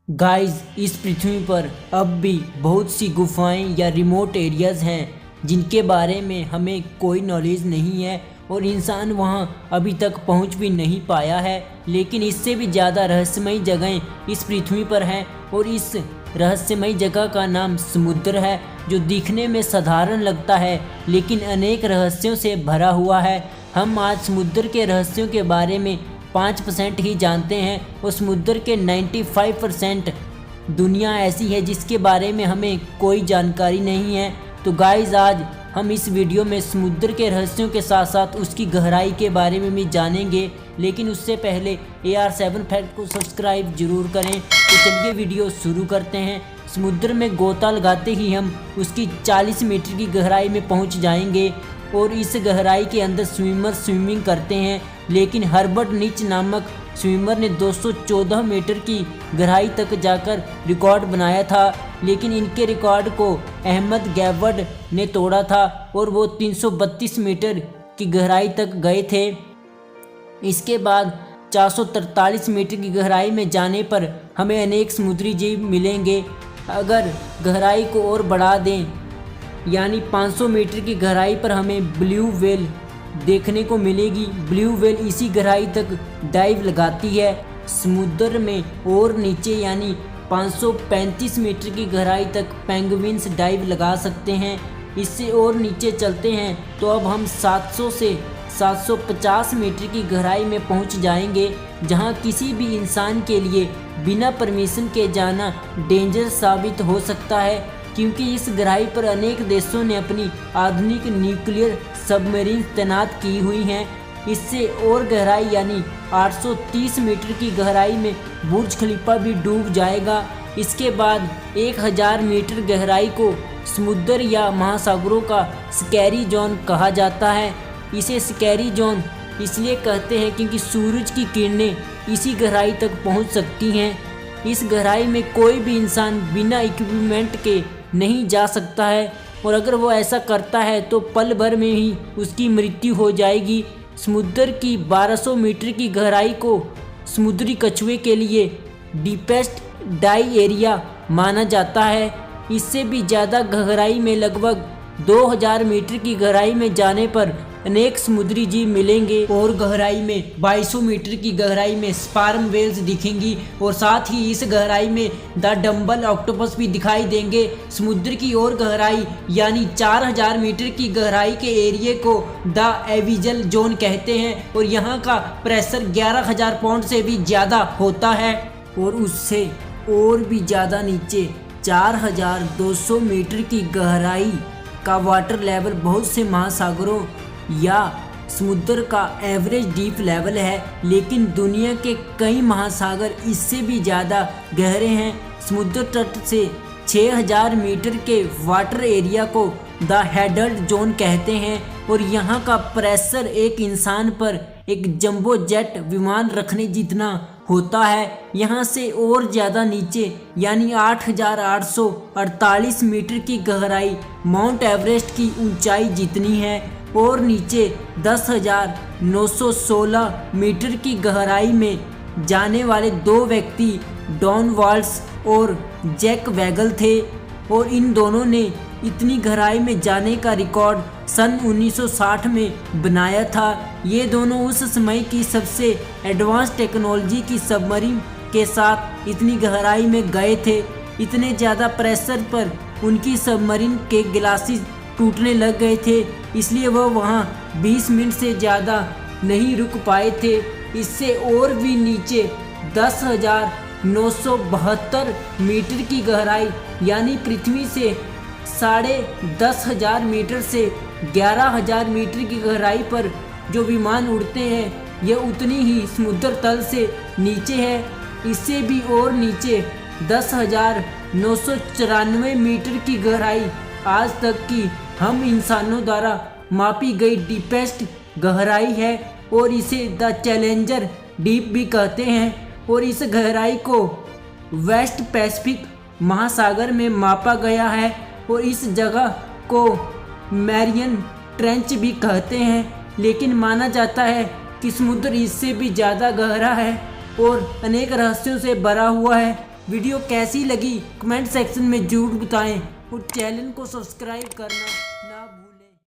Guys, इस पृथ्वी पर अब भी बहुत सी गुफाएं या रिमोट एरियाज़ हैं जिनके बारे में हमें कोई नॉलेज नहीं है और इंसान वहां अभी तक पहुंच भी नहीं पाया है। लेकिन इससे भी ज़्यादा रहस्यमयी जगहें इस पृथ्वी पर हैं और इस रहस्यमयी जगह का नाम समुद्र है, जो दिखने में साधारण लगता है लेकिन अनेक रहस्यों से भरा हुआ है। हम आज समुद्र के रहस्यों के बारे में 5% ही जानते हैं और समुद्र के 95% दुनिया ऐसी है जिसके बारे में हमें कोई जानकारी नहीं है। तो गाइस, आज हम इस वीडियो में समुद्र के रहस्यों के साथ साथ उसकी गहराई के बारे में भी जानेंगे। लेकिन उससे पहले AR7 फैक्ट को सब्सक्राइब जरूर करें। तो चलिए वीडियो शुरू करते हैं। समुद्र में गोता लगाते ही हम उसकी 40 मीटर की गहराई में पहुंच जाएंगे और इस गहराई के अंदर स्विमर स्विमिंग करते हैं। लेकिन हर्बर्ट नीच नामक स्विमर ने 214 मीटर की गहराई तक जाकर रिकॉर्ड बनाया था, लेकिन इनके रिकॉर्ड को अहमद गैवर्ड ने तोड़ा था और वो 332 मीटर की गहराई तक गए थे। इसके बाद 443 मीटर की गहराई में जाने पर हमें अनेक समुद्री जीव मिलेंगे। अगर गहराई को और बढ़ा दें यानी 500 मीटर की गहराई पर हमें ब्लू व्हेल देखने को मिलेगी। ब्लू व्हेल इसी गहराई तक डाइव लगाती है। समुद्र में और नीचे यानी 535 मीटर की गहराई तक पेंगुइन्स डाइव लगा सकते हैं। इससे और नीचे चलते हैं तो अब हम 700 से 750 मीटर की गहराई में पहुंच जाएंगे, जहां किसी भी इंसान के लिए बिना परमिशन के जाना डेंजर साबित हो सकता है, क्योंकि इस गहराई पर अनेक देशों ने अपनी आधुनिक न्यूक्लियर सबमरीन तैनात की हुई हैं। इससे और गहराई यानी 830 मीटर की गहराई में बुर्ज खलीफा भी डूब जाएगा। इसके बाद 1000 मीटर गहराई को समुद्र या महासागरों का स्कैरी जोन कहा जाता है। इसे स्कैरी जोन इसलिए कहते हैं क्योंकि सूरज की किरणें इसी गहराई तक पहुंच सकती हैं। इस गहराई में कोई भी इंसान बिना इक्विपमेंट के नहीं जा सकता है और अगर वो ऐसा करता है तो पल भर में ही उसकी मृत्यु हो जाएगी। समुद्र की 1200 मीटर की गहराई को समुद्री कछुए के लिए डीपेस्ट डाई एरिया माना जाता है। इससे भी ज़्यादा गहराई में लगभग 2000 मीटर की गहराई में जाने पर अनेक समुद्री जीव मिलेंगे और गहराई में 2200 मीटर की गहराई में स्पार्म वेल्स दिखेंगी और साथ ही इस गहराई में द डम्बल ऑक्टोपस भी दिखाई देंगे। समुद्र की और गहराई यानी 4000 मीटर की गहराई के एरिया को द एविजल जोन कहते हैं और यहाँ का प्रेशर 11000 पाउंड से भी ज़्यादा होता है और उससे और भी ज़्यादा नीचे 4200 मीटर की गहराई का वाटर लेवल बहुत से महासागरों या समुद्र का एवरेज डीप लेवल है। लेकिन दुनिया के कई महासागर इससे भी ज़्यादा गहरे हैं। समुद्र तट से 6000 मीटर के वाटर एरिया को द हेडल्ड जोन कहते हैं और यहाँ का प्रेशर एक इंसान पर एक जंबो जेट विमान रखने जितना होता है। यहाँ से और ज़्यादा नीचे यानी 8848 मीटर की गहराई माउंट एवरेस्ट की ऊंचाई जितनी है और नीचे 10,916 मीटर की गहराई में जाने वाले दो व्यक्ति डॉन वाल्स और जैक वैगल थे और इन दोनों ने इतनी गहराई में जाने का रिकॉर्ड सन 1960 में बनाया था। ये दोनों उस समय की सबसे एडवांस टेक्नोलॉजी की सबमरीन के साथ इतनी गहराई में गए थे। इतने ज़्यादा प्रेशर पर उनकी सबमरीन के गिलासेस टूटने लग गए थे, इसलिए वह वहाँ 20 मिनट से ज़्यादा नहीं रुक पाए थे। इससे और भी नीचे 10,972 मीटर की गहराई यानी पृथ्वी से 10,500 मीटर से 11,000 मीटर की गहराई पर जो विमान उड़ते हैं यह उतनी ही समुद्र तल से नीचे है। इससे भी और नीचे 10,994 मीटर की गहराई आज तक की हम इंसानों द्वारा मापी गई डीपेस्ट गहराई है और इसे द चैलेंजर डीप भी कहते हैं और इस गहराई को वेस्ट पैसिफिक महासागर में मापा गया है और इस जगह को मैरियन ट्रेंच भी कहते हैं। लेकिन माना जाता है कि समुद्र इससे भी ज़्यादा गहरा है और अनेक रहस्यों से भरा हुआ है वीडियो कैसी लगी कमेंट सेक्शन में ज़रूर बताएं और चैनल को सब्सक्राइब करना